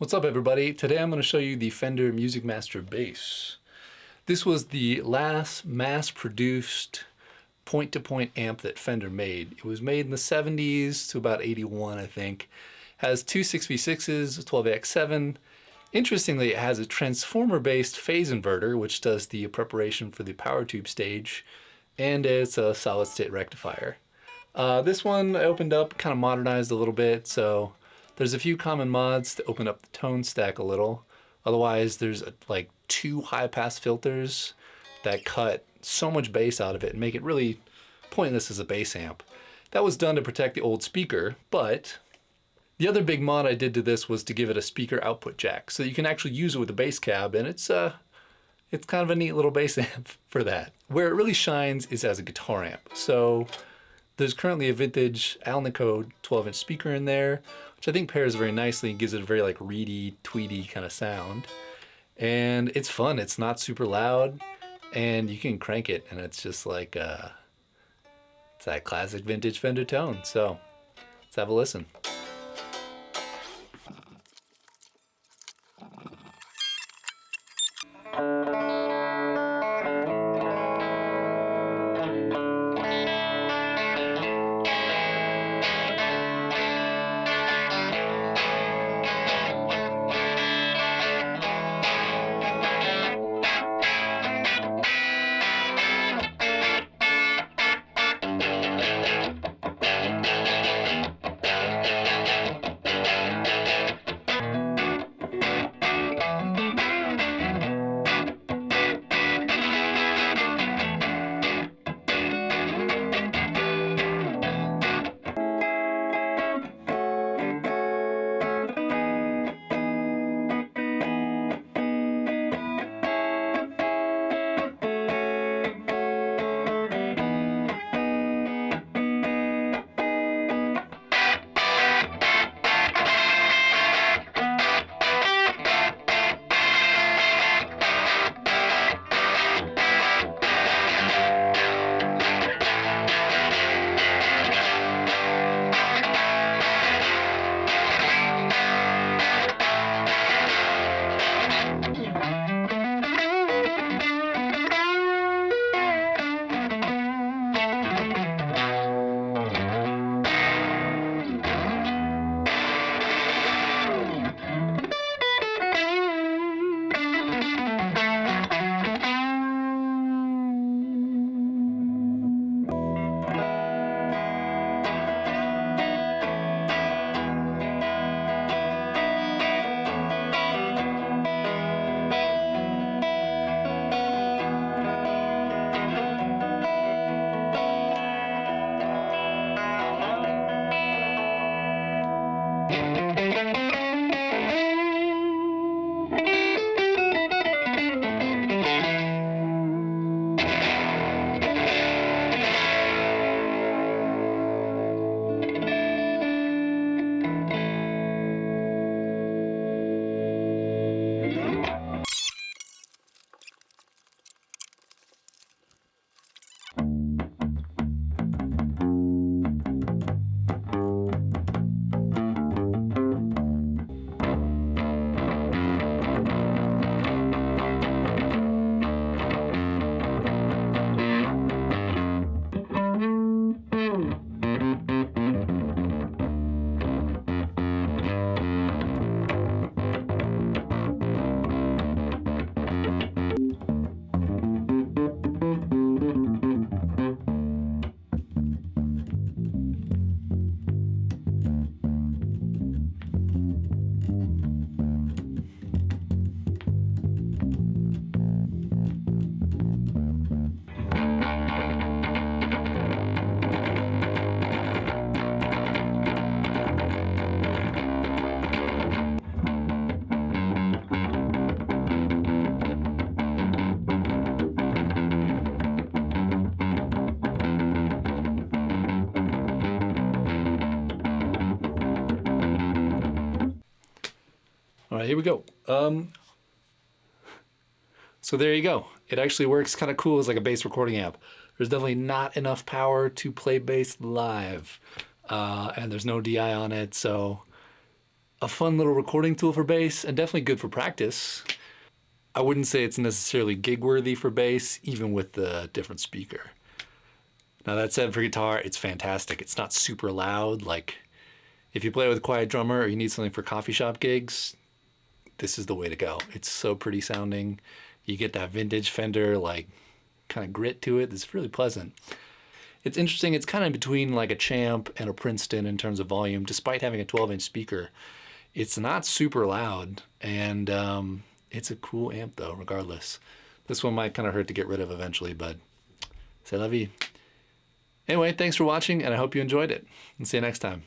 What's up, everybody? Today I'm going to show you the Fender Music Master bass. This was the last mass-produced point-to-point amp that Fender made. It was made in the 70s to about 81, I think. Has two 6v6s, a 12AX7. Interestingly, it has a transformer-based phase inverter, which does the preparation for the power tube stage, and it's a solid-state rectifier. This one I opened up, kind of modernized a little bit, so there's a few common mods to open up the tone stack a little. Otherwise, there's like two high-pass filters that cut so much bass out of it and make it really pointless as a bass amp. That was done to protect the old speaker, but the other big mod I did to this was to give it a speaker output jack, so you can actually use it with a bass cab, and it's kind of a neat little bass amp for that. Where it really shines is as a guitar amp. So there's currently a vintage Alnico 12-inch speaker in there, which I think pairs very nicely and gives it a very like reedy, tweedy kind of sound. And it's fun, it's not super loud, and you can crank it and it's just like, it's that classic vintage Fender tone. So let's have a listen. All right, here we go. So there you go. It actually works kind of cool as like a bass recording amp. There's definitely not enough power to play bass live, and there's no DI on it, so a fun little recording tool for bass and definitely good for practice. I wouldn't say it's necessarily gig worthy for bass, even with the different speaker. Now that said, for guitar, it's fantastic. It's not super loud. Like if you play with a quiet drummer or you need something for coffee shop gigs, this is the way to go. It's so pretty sounding. You get that vintage Fender like kind of grit to it. It's really pleasant. It's interesting. It's kind of between like a Champ and a Princeton in terms of volume, despite having a 12-inch speaker. It's not super loud, and it's a cool amp though, regardless. This one might kind of hurt to get rid of eventually, but c'est la vie. Anyway, thanks for watching, and I hope you enjoyed it. And see you next time.